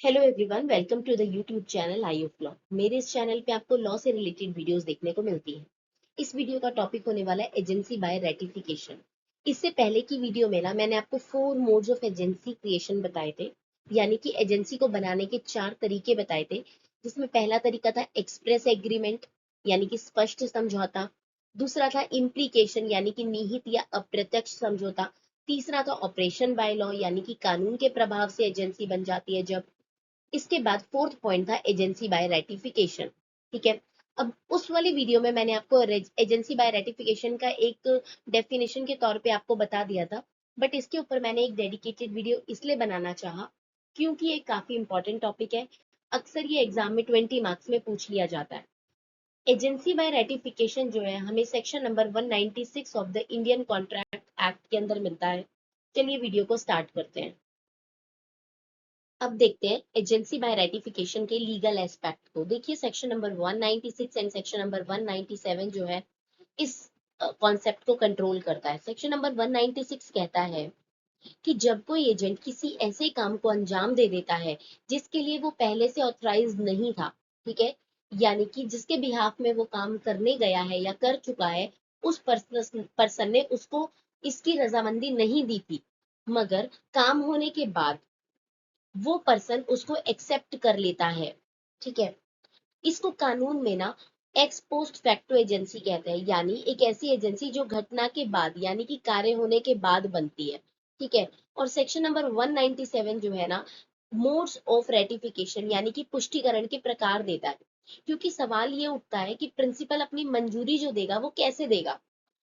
Hello everyone, welcome to the YouTube channel आयुफ law. मेरे इस चैनल पे आपको लॉ से रिलेटेड वीडियोस देखने को मिलती है। इस वीडियो का टॉपिक होने वाला है एजेंसी बाय रेटिफिकेशन। इससे पहले की वीडियो में ना मैंने आपको 4 मोड्स ऑफ एजेंसी क्रिएशन बताए थे, यानी कि एजेंसी को बनाने के 4 तरीके बताए थे। जिसमें पहला तरीका था एक्सप्रेस एग्रीमेंट, यानी कि स्पष्ट समझौता। दूसरा था इम्प्लीकेशन, यानी कि निहित या अप्रत्यक्ष समझौता। तीसरा था ऑपरेशन बाय लॉ, यानी कि कानून के प्रभाव से एजेंसी बन जाती है जब। इसके बाद फोर्थ पॉइंट था एजेंसी बाय रेटिफिकेशन। ठीक है। अब उस वाली वीडियो में मैंने आपको एजेंसी बाय रेटिफिकेशन का एक डेफिनेशन के तौर पे आपको बता दिया था, बट इसके ऊपर मैंने एक डेडिकेटेड वीडियो इसलिए बनाना चाहा क्योंकि ये काफी इंपॉर्टेंट टॉपिक है। अक्सर ये एग्जाम में 20 मार्क्स में पूछ लिया जाता है। एजेंसी बाय रेटिफिकेशन जो है हमें section number 196 of the Indian contract act के अंदर मिलता है। चलिए वीडियो को स्टार्ट करते हैं। अब देखते हैं एजेंसी बाय रेटिफिकेशन के लीगल एस्पेक्ट को। देखिए section number 196 and section number 197 जो है इस कॉन्सेप्ट को कंट्रोल करता है। सेक्शन नंबर 196 कहता है कि जब कोई एजेंट किसी ऐसे काम को अंजाम दे देता है जिसके लिए वो पहले से ऑथराइज नहीं था, ठीक है, यानी कि जिसके बिहाफ में वो काम करने गया है या कर चुका है, उस पर्सन ने उसको इसकी रजामंदी नहीं दी थी, मगर काम होने के बाद वो पर्सन उसको एक्सेप्ट कर लेता है। ठीक है। इसको कानून में ना एक्स पोस्ट फैक्टो एजेंसी कहते हैं, यानी एक ऐसी एजेंसी जो घटना के बाद यानी कि कार्य होने के बाद बनती है। ठीक है। और सेक्शन नंबर 197 जो है ना मोड्स ऑफ रेटिफिकेशन यानी कि पुष्टिकरण के प्रकार देता है। क्योंकि सवाल ये उठता है कि प्रिंसिपल अपनी मंजूरी जो देगा वो कैसे देगा।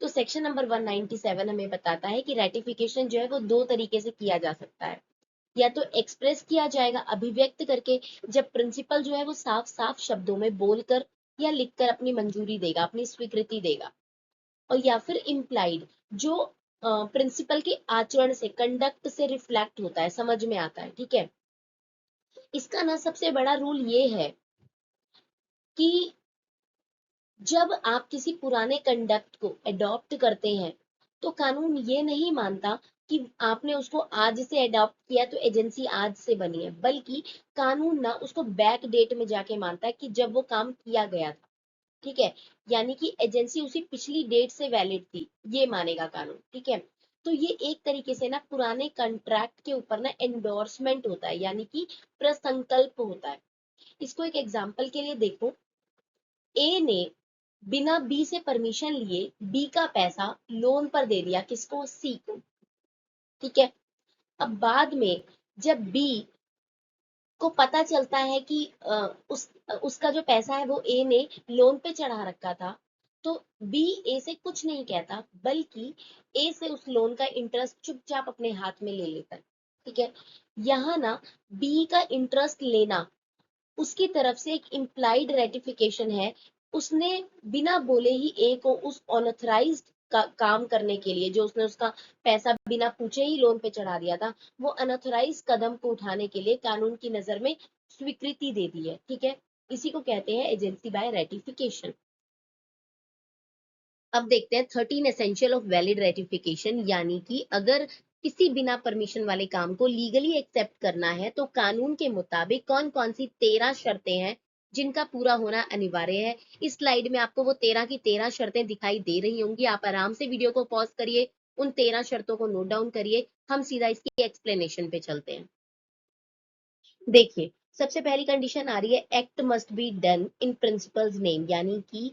तो सेक्शन नंबर 197 हमें बताता है कि रेटिफिकेशन जो है वो 2 तरीके से किया जा सकता है। या तो एक्सप्रेस किया जाएगा अभिव्यक्त करके, जब प्रिंसिपल जो है वो साफ साफ शब्दों में बोलकर या लिखकर अपनी मंजूरी देगा, अपनी स्वीकृति देगा। और या फिर इम्प्लाइड, जो प्रिंसिपल के आचरण से कंडक्ट से रिफ्लेक्ट होता है, समझ में आता है। ठीक है। इसका ना सबसे बड़ा रूल ये है कि जब आप किसी पुराने कंडक्ट को अडॉप्ट करते हैं तो कानून ये नहीं मानता कि आपने उसको आज से अडॉप्ट किया तो एजेंसी आज से बनी है, बल्कि कानून ना उसको बैक डेट में जाके मानता है कि जब वो काम किया गया था। ठीक है। यानी कि एजेंसी उसी पिछली डेट से वैलिड थी, ये मानेगा कानून। ठीक है। तो ये एक तरीके से ना पुराने कंट्रैक्ट के ऊपर ना एंडोर्समेंट होता है, यानी कि प्रसंकल्प होता है। इसको एक एग्जाम्पल के लिए देखो। ए ने बिना बी से परमिशन लिए बी का पैसा लोन पर दे दिया, किसको? सी को। ठीक है। अब बाद में जब बी को पता चलता है कि उसका जो पैसा है वो ए ने लोन पे चढ़ा रखा था, तो बी ए से कुछ नहीं कहता, बल्कि ए से उस लोन का इंटरेस्ट चुपचाप अपने हाथ में ले लेता है। ठीक है। यहाँ ना बी का इंटरेस्ट लेना उसकी तरफ से एक इम्प्लाइड रेटिफिकेशन है। उसने बिना बोले ही ए को उस ऑनथराइज्ड काम करने के लिए, जो उसने उसका पैसा बिना पूछे ही लोन पे चढ़ा दिया था, वो अनऑथराइज कदम को उठाने के लिए कानून की नजर में स्वीकृति दे दी है। ठीक है। इसी को कहते हैं एजेंसी बाय रेटिफिकेशन। अब देखते हैं 13 एसेंशियल ऑफ वैलिड रेटिफिकेशन, यानी कि अगर किसी बिना परमिशन वाले काम को लीगली एक्सेप्ट करना है तो कानून के मुताबिक कौन कौन सी 13 शर्तें हैं जिनका पूरा होना अनिवार्य है। इस स्लाइड में आपको वो 13 की 13 शर्तें दिखाई दे रही होंगी। आप आराम से वीडियो को पॉज करिए, उन 13 शर्तों को नोट डाउन करिए, हम सीधा इसकी एक्सप्लेनेशन पे चलते हैं। देखिए सबसे पहली कंडीशन आ रही है act must be done in principles name, यानी कि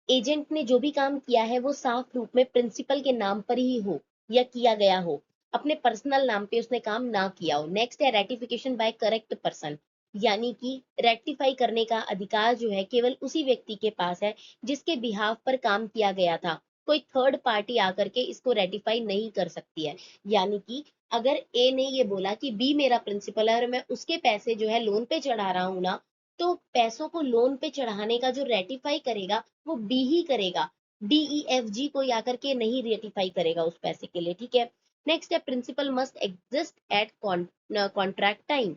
एजेंट ने जो भी काम किया है वो साफ रूप में प्रिंसिपल के नाम पर ही हो या किया गया हो, अपने पर्सनल नाम पे उसने काम ना किया हो। नेक्स्ट है रेटिफिकेशन बाय करेक्ट पर्सन, यानी कि रेक्टिफाई करने का अधिकार जो है केवल उसी व्यक्ति के पास है जिसके बिहाफ पर काम किया गया था। कोई थर्ड पार्टी आकर के इसको रेटिफाई नहीं कर सकती है। यानी कि अगर ए ने ये बोला कि बी मेरा प्रिंसिपल है और मैं उसके पैसे जो है लोन पे चढ़ा रहा हूं ना, तो पैसों को लोन पे चढ़ाने का जो रेटिफाई करेगा वो बी ही करेगा। DEFG कोई आकर के नहीं रेटिफाई करेगा उस पैसे के लिए। ठीक है। नेक्स्ट है principal must exist at contract time,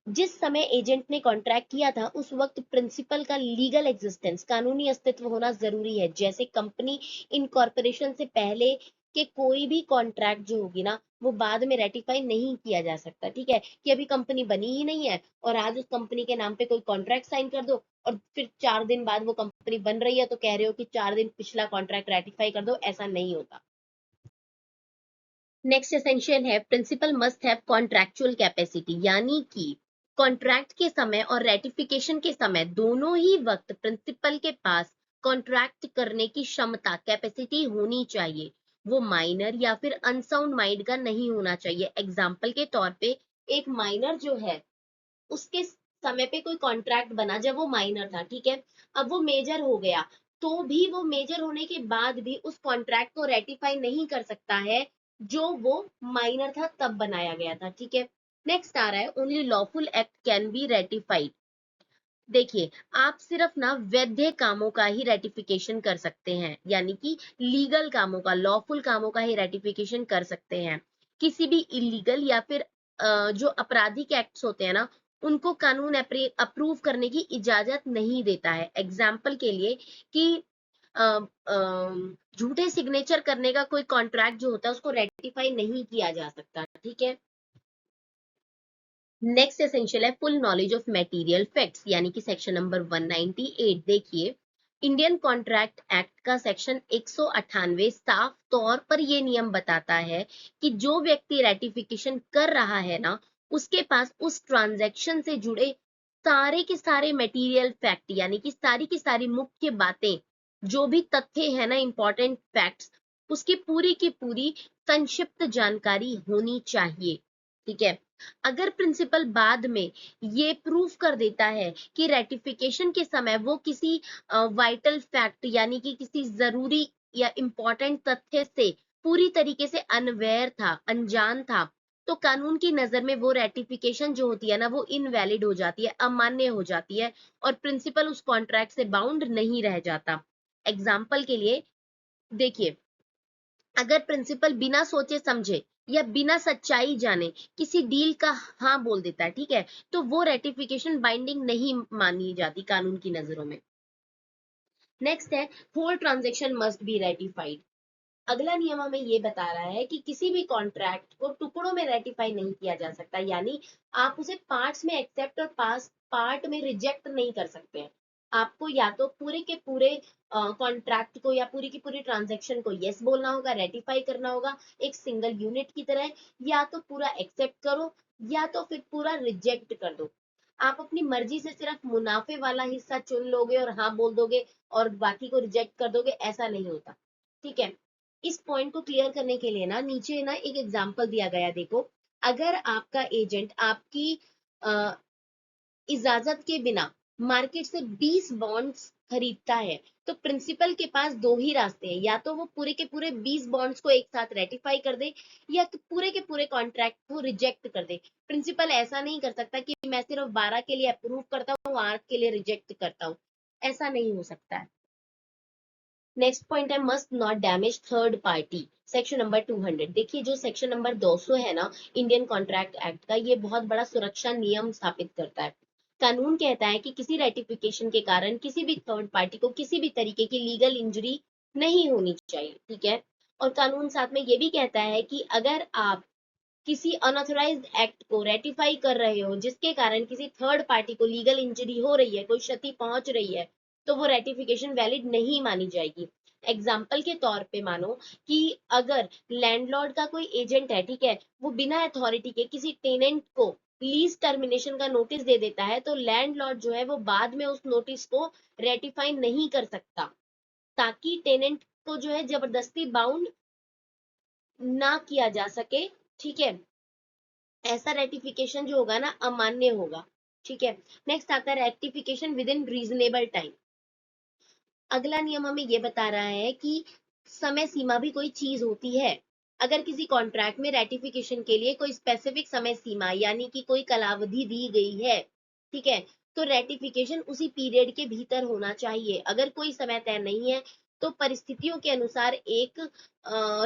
जिस समय एजेंट ने कॉन्ट्रैक्ट किया था उस वक्त प्रिंसिपल का लीगल एग्जिस्टेंस, कानूनी अस्तित्व होना जरूरी है। जैसे कंपनी इनकॉर्पोरेशन से पहले कि कोई भी कॉन्ट्रैक्ट जो होगी ना वो बाद में रेटिफाई नहीं किया जा सकता, ठीक है, कि अभी कंपनी बनी ही नहीं है और आज उस कंपनी के नाम पे कोई कॉन्ट्रैक्ट साइन कर दो और फिर 4 दिन बाद वो कंपनी बन रही है तो कह रहे हो कि 4 दिन पिछला कॉन्ट्रैक्ट रेटिफाई कर दो, ऐसा नहीं होता। नेक्स्ट एसेंशियल है principal must have contractual capacity, यानी कि कॉन्ट्रैक्ट के समय और रेटिफिकेशन के समय दोनों ही वक्त प्रिंसिपल के पास कॉन्ट्रैक्ट करने की क्षमता कैपेसिटी होनी चाहिए, वो माइनर या फिर अनसाउंड माइंड का नहीं होना चाहिए। एग्जाम्पल के तौर पे एक माइनर जो है उसके समय पे कोई कॉन्ट्रैक्ट बना जब वो माइनर था, ठीक है, अब वो मेजर हो गया तो भी वो मेजर होने के बाद भी उस कॉन्ट्रैक्ट को रेटिफाई नहीं कर सकता है जो वो माइनर था तब बनाया गया था, ठीक है। नेक्स्ट आ रहा है only lawful act can be ratified. देखिए, आप सिर्फ ना वैध कामों का ही रेटिफिकेशन कर सकते हैं, यानी कि लीगल कामों का, लॉफुल कामों का ही रेटिफिकेशन कर सकते हैं। किसी भी इलीगल या फिर जो आपराधिक एक्ट्स होते हैं ना उनको कानून अप्रूव करने की इजाजत नहीं देता है। एग्जाम्पल के लिए कि अ, झूठे सिग्नेचर करने का कोई कॉन्ट्रैक्ट जो होता है उसको रेटिफाई नहीं किया जा सकता, ठीक है। नेक्स्ट एसेंशियल है full knowledge of material facts, यानी कि सेक्शन नंबर 198। देखिए, इंडियन कॉन्ट्रैक्ट एक्ट का सेक्शन 198 साफ तौर पर ये नियम बताता है कि जो व्यक्ति रेटिफिकेशन कर रहा है ना उसके पास उस ट्रांजैक्शन से जुड़े सारे के सारे मटेरियल फैक्ट, यानी कि सारी की सारी मुख्य बातें, जो भी तथ्य है ना इंपॉर्टेंट फैक्ट्स, उसकी पूरी की पूरी संक्षिप्त जानकारी होनी चाहिए, ठीक है। अगर प्रिंसिपल बाद में ये प्रूफ कर देता है कि रेटिफिकेशन के समय वो किसी वाइटल फैक्ट यानी कि किसी जरूरी या इंपॉर्टेंट तथ्य से पूरी तरीके से अनवेयर था, अनजान था, तो कानून की नजर में वो रेटिफिकेशन जो होती है ना वो इनवैलिड हो जाती है, अमान्य हो जाती है और प्रिंसिपल उस कॉन्ट्रैक्ट से बाउंड नहीं रह जाता। एग्जाम्पल के लिए देखिए, अगर प्रिंसिपल बिना सोचे समझे या बिना सच्चाई जाने किसी डील का हाँ बोल देता है, ठीक है, तो वो रेटिफिकेशन बाइंडिंग नहीं मानी जाती कानून की नजरों में। नेक्स्ट है whole transaction must be ratified. अगला नियम हमें ये बता रहा है कि किसी भी कॉन्ट्रैक्ट को टुकड़ों में रेटिफाई नहीं किया जा सकता, यानी आप उसे पार्ट्स में एक्सेप्ट और पास पार्ट में रिजेक्ट नहीं कर सकते हैं। आपको या तो पूरे के पूरे कॉन्ट्रैक्ट को या पूरी की पूरी ट्रांजैक्शन को यस बोलना होगा, रेटिफाई करना होगा एक सिंगल यूनिट की तरह, या तो पूरा एक्सेप्ट करो या तो फिर पूरा रिजेक्ट कर दो। आप अपनी मर्जी से सिर्फ मुनाफे वाला हिस्सा चुन लोगे और हाँ बोल दोगे और बाकी को रिजेक्ट कर दोगे, ऐसा नहीं होता, ठीक है। इस पॉइंट को क्लियर करने के लिए ना नीचे ना एक एग्जांपल दिया गया, देखो, अगर आपका एजेंट आपकी इजाजत के बिना मार्केट से 20 बॉन्ड्स खरीदता है तो प्रिंसिपल के पास दो ही रास्ते हैं, या तो वो पूरे के पूरे 20 बॉन्ड्स को एक साथ रेटिफाई कर दे या तो पूरे के पूरे कॉन्ट्रैक्ट को रिजेक्ट कर दे। प्रिंसिपल ऐसा नहीं कर सकता कि मैं सिर्फ 12 के लिए अप्रूव करता हूँ 8 के लिए रिजेक्ट करता हूँ, ऐसा नहीं हो सकता है। नेक्स्ट पॉइंट है must not damage third party, section number 200। देखिए, जो सेक्शन नंबर 200 है ना इंडियन कॉन्ट्रैक्ट एक्ट का, ये बहुत बड़ा सुरक्षा नियम स्थापित करता है। कानून कहता है कि किसी रेटिफिकेशन के कारण किसी भी थर्ड पार्टी को किसी भी तरीके की लीगल इंजरी नहीं होनी चाहिए, ठीक है। और कानून साथ में ये भी कहता है कि अगर आप किसी अनऑथराइज्ड एक्ट को रेटिफाई कर रहे हो जिसके कारण किसी थर्ड पार्टी को लीगल इंजरी हो रही है, कोई क्षति पहुंच रही है, तो वो रेटिफिकेशन वैलिड नहीं मानी जाएगी। एग्जाम्पल के तौर पे मानो कि अगर लैंडलॉर्ड का कोई एजेंट है, ठीक है, वो बिना अथॉरिटी के किसी टेनेंट को लीज टर्मिनेशन का नोटिस दे देता है तो लैंडलॉर्ड जो है वो बाद में उस नोटिस को रेटिफाई नहीं कर सकता, ताकि टेनेंट को जो है जबरदस्ती बाउंड ना किया जा सके, ठीक है। ऐसा रेटिफिकेशन जो होगा ना अमान्य होगा, ठीक है। नेक्स्ट आता है ratification with in reasonable time. अगला नियम हमें ये बता रहा है कि समय सीमा भी कोई चीज होती है। अगर किसी कॉन्ट्रैक्ट में रेटिफिकेशन के लिए कोई स्पेसिफिक समय सीमा यानी कि कोई कालावधि दी गई है, ठीक है, तो रेटिफिकेशन उसी पीरियड के भीतर होना चाहिए। अगर कोई समय तय नहीं है तो परिस्थितियों के अनुसार एक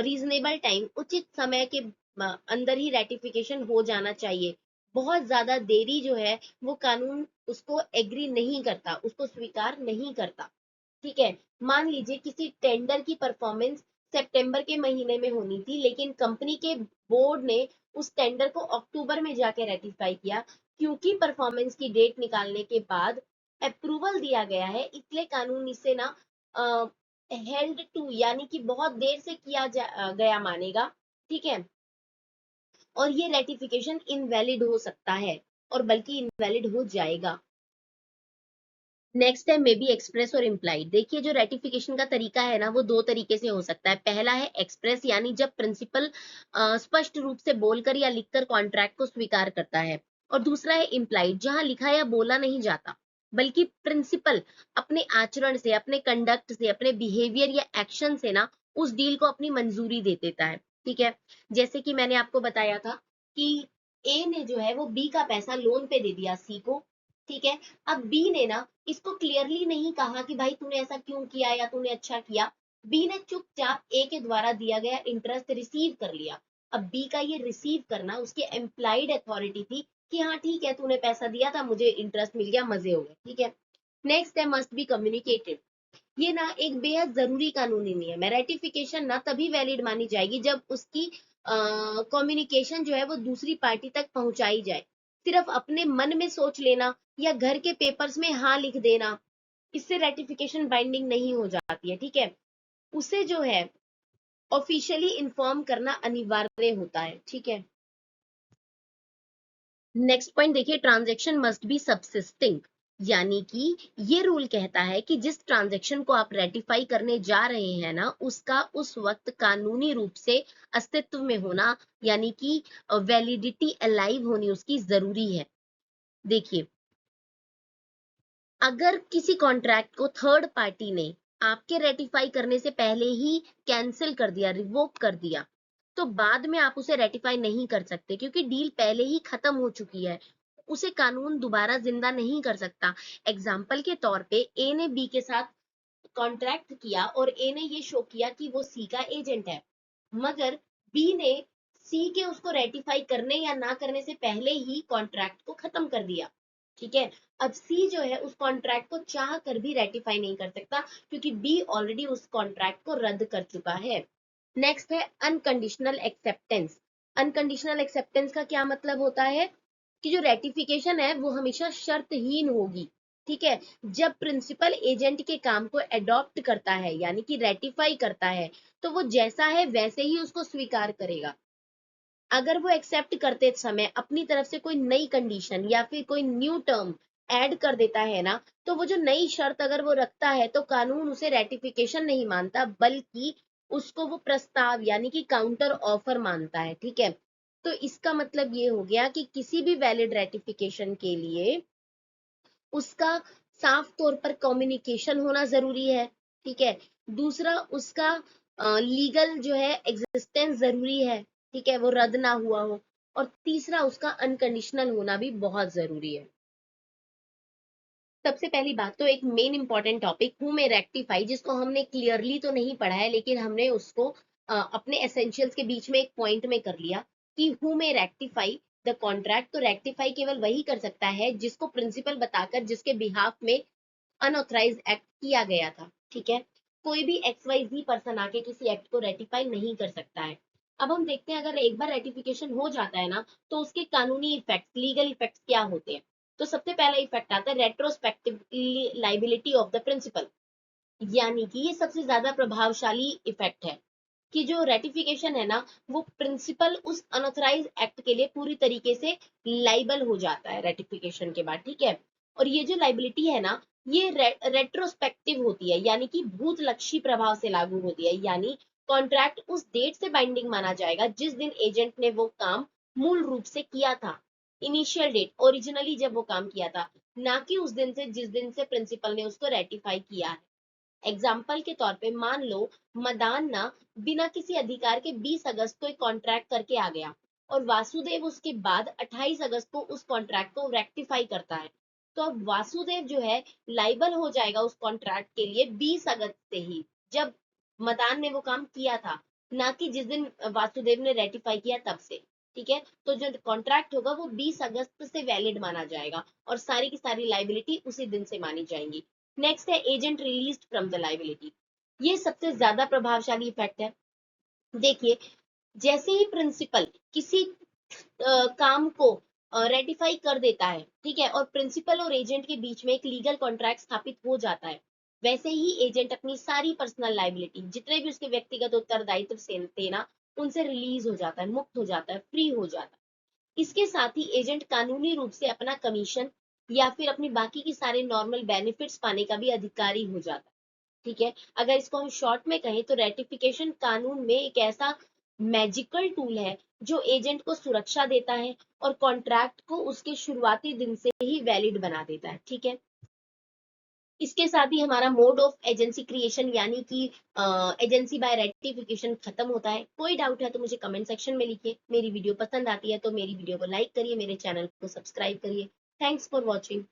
रीजनेबल टाइम, उचित समय के अंदर ही रेटिफिकेशन हो जाना चाहिए। बहुत ज्यादा देरी जो है वो कानून उसको एग्री नहीं करता, उसको स्वीकार नहीं करता, ठीक है। मान लीजिए किसी टेंडर की परफॉर्मेंस सितंबर के महीने में होनी थी, लेकिन कंपनी के बोर्ड ने उस टेंडर को अक्टूबर में जाके रेटिफाई किया, क्योंकि परफॉर्मेंस की डेट निकालने के बाद अप्रूवल दिया गया है, इसलिए कानून इसे ना हेल्ड टू यानी कि बहुत देर से गया मानेगा, ठीक है। और ये रेटिफिकेशन इनवैलिड हो सकता है, और बल्कि इनवैलिड हो जाएगा। नेक्स्ट है मे बी एक्सप्रेस और इम्प्लाइड। देखिए जो रेटिफिकेशन का तरीका है ना, वो दो तरीके से हो सकता है। पहला है एक्सप्रेस, यानी जब प्रिंसिपल स्पष्ट रूप से बोलकर या लिखकर कॉन्ट्रैक्ट को स्वीकार करता है। और दूसरा है इम्प्लाइड, जहां लिखा या बोला नहीं जाता, बल्कि प्रिंसिपल अपने आचरण से, अपने कंडक्ट से, अपने बिहेवियर या एक्शन से ना उस डील को अपनी मंजूरी दे देता है, ठीक है। जैसे कि मैंने आपको बताया था कि ए ने जो है वो बी का पैसा लोन पे दे दिया सी को, ठीक है। अब बी ने ना इसको क्लियरली नहीं कहा कि भाई तूने ऐसा क्यों किया या तूने अच्छा किया। बी ने चुपचाप ए के द्वारा दिया गया इंटरेस्ट रिसीव कर लिया। अब बी का ये रिसीव करना उसकी एम्प्लाइड अथॉरिटी थी कि हाँ ठीक है, तूने पैसा दिया था, मुझे इंटरेस्ट मिल गया, मजे हो गए, ठीक है। नेक्स्ट है मस्ट बी कम्युनिकेटेड। ये ना एक बेहद जरूरी कानूनी नियम है। रेटिफिकेशन ना तभी वैलिड मानी जाएगी जब उसकी कम्युनिकेशन जो है वो दूसरी पार्टी तक पहुंचाई जाए। सिर्फ अपने मन में सोच लेना या घर के पेपर्स में हाँ लिख देना, इससे रेटिफिकेशन बाइंडिंग नहीं हो जाती है, ठीक है। उसे जो है ऑफिशियली इन्फॉर्म करना अनिवार्य होता है, ठीक है। नेक्स्ट पॉइंट देखिए, ट्रांजैक्शन मस्ट बी सबसिस्टिंग, यानी कि ये रूल कहता है कि जिस ट्रांजैक्शन को आप रेटिफाई करने जा रहे हैं ना, उसका उस वक्त कानूनी रूप से अस्तित्व में होना, यानी कि वैलिडिटी अलाइव होनी उसकी जरूरी है। देखिए अगर किसी कॉन्ट्रैक्ट को थर्ड पार्टी ने आपके रेटिफाई करने से पहले ही कैंसिल कर दिया, रिवोक कर दिया, तो बाद में आप उसे रेटिफाई नहीं कर सकते, क्योंकि डील पहले ही खत्म हो चुकी है। उसे कानून दोबारा जिंदा नहीं कर सकता। एग्जाम्पल के तौर पे ए ने बी के साथ कॉन्ट्रैक्ट किया और ए ने ये शो किया कि वो सी का एजेंट है, मगर बी ने सी के उसको रेटिफाई करने या ना करने से पहले ही कॉन्ट्रैक्ट को खत्म कर दिया, ठीक है। अब सी जो है उस कॉन्ट्रैक्ट को चाह कर भी रेटिफाई नहीं कर सकता, क्योंकि बी ऑलरेडी उस कॉन्ट्रैक्ट को रद्द कर चुका है। नेक्स्ट है अनकंडीशनल एक्सेप्टेंस। अनकंडीशनल एक्सेप्टेंस का क्या मतलब होता है कि जो रेटिफिकेशन है वो हमेशा शर्तहीन होगी, ठीक है। जब प्रिंसिपल एजेंट के काम को एडॉप्ट करता है यानी कि रेटिफाई करता है, तो वो जैसा है वैसे ही उसको स्वीकार करेगा। अगर वो एक्सेप्ट करते समय अपनी तरफ से कोई नई कंडीशन या फिर कोई न्यू टर्म ऐड कर देता है ना, तो वो जो नई शर्त अगर वो रखता है तो कानून उसे रेटिफिकेशन नहीं मानता, बल्कि उसको वो प्रस्ताव यानी कि काउंटर ऑफर मानता है, ठीक है। तो इसका मतलब ये हो गया कि किसी भी वैलिड रेटिफिकेशन के लिए उसका साफ तौर पर कम्युनिकेशन होना जरूरी है, ठीक है। दूसरा उसका लीगल जो है एग्जिस्टेंस जरूरी है, ठीक है, वो रद्द ना हुआ हो। और तीसरा उसका अनकंडीशनल होना भी बहुत जरूरी है। सबसे पहली बात तो एक मेन इंपॉर्टेंट टॉपिक हूं में रेक्टिफाई, जिसको हमने क्लियरली तो नहीं पढ़ा है, लेकिन हमने उसको अपने एसेंशियल्स के बीच में एक पॉइंट में कर लिया कि हु में रेक्टिफाई द कॉन्ट्रैक्ट। तो रेक्टिफाई केवल वही कर सकता है जिसको प्रिंसिपल बताकर जिसके बिहाफ में अनऑथराइज्ड एक्ट किया गया था, ठीक है। कोई भी एक्स वाई जी पर्सन आके किसी एक्ट को रेटिफाई नहीं कर सकता है। अब हम देखते हैं अगर एक बार रेटिफिकेशन हो जाता है ना, तो उसके कानूनी इफेक्ट, लीगल इफेक्ट क्या होते हैं। तो सबसे पहला इफेक्ट आता है retrospective liability of the principal, यानी कि ये सबसे ज्यादा प्रभावशाली इफेक्ट है कि जो रेटिफिकेशन है ना, वो प्रिंसिपल उस अनऑथराइज एक्ट के लिए पूरी तरीके से लाइबल हो जाता है रेटिफिकेशन के बाद, ठीक है। और ये जो लाइबिलिटी है ना, ये रेट्रोस्पेक्टिव होती है, यानी कि भूतलक्षी प्रभाव से लागू होती है, यानी कॉन्ट्रैक्ट उस डेट से बाइंडिंग माना जाएगा जिस दिन एजेंट ने वो काम मूल रूप से किया था, इनिशियल डेट, ओरिजिनली जब वो काम किया था, ना कि उस दिन से जिस दिन से प्रिंसिपल ने उसको रेटिफाई किया है। एग्जाम्पल के तौर पे मान लो मदान ना बिना किसी अधिकार के 20 अगस्त को एक कॉन्ट्रैक्ट करके आ गया, और वासुदेव उसके बाद 28 अगस्त को उस कॉन्ट्रैक्ट को रेक्टिफाई करता है। तो अब वासुदेव जो है लाइबल हो जाएगा उस कॉन्ट्रैक्ट के लिए 20 अगस्त से ही, जब मदान ने वो काम किया था, ना कि जिस दिन वासुदेव ने रेटिफाई किया तब से, ठीक है। तो जो कॉन्ट्रैक्ट होगा वो 20 अगस्त से वैलिड माना जाएगा, और सारी की सारी लाइबिलिटी उसी दिन से मानी जाएंगी। नेक्स्ट है agent released from the liability. ये सबसे ज्यादा प्रभावशाली इफेक्ट है। देखिए, जैसे ही प्रिंसिपल किसी काम को रेटिफाई कर देता है, ठीक है, और प्रिंसिपल और एजेंट के बीच में एक लीगल कॉन्ट्रैक्ट स्थापित हो जाता है, वैसे ही एजेंट अपनी सारी पर्सनल लाइबिलिटी, जितने भी उसके व्यक्तिगत उत्तरदायित्व से थे ना, उनसे रिलीज हो जाता है, मुक्त हो जाता है, फ्री हो जाता है। इसके साथ ही एजेंट कानूनी रूप से अपना कमीशन या फिर अपनी बाकी की सारे नॉर्मल बेनिफिट्स पाने का भी अधिकारी हो जाता है। ठीक है, अगर इसको हम शॉर्ट में कहें तो रेटिफिकेशन कानून में एक ऐसा मैजिकल टूल है जो एजेंट को सुरक्षा देता है और कॉन्ट्रैक्ट को उसके शुरुआती दिन से ही वैलिड बना देता है। ठीक है, इसके साथ ही हमारा मोड ऑफ एजेंसी क्रिएशन यानी कि एजेंसी बाय रेटिफिकेशन खत्म होता है। कोई डाउट है तो मुझे कमेंट सेक्शन में लिखिए। मेरी वीडियो पसंद आती है तो मेरी वीडियो को लाइक करिए, मेरे चैनल को सब्सक्राइब करिए। Thanks for watching.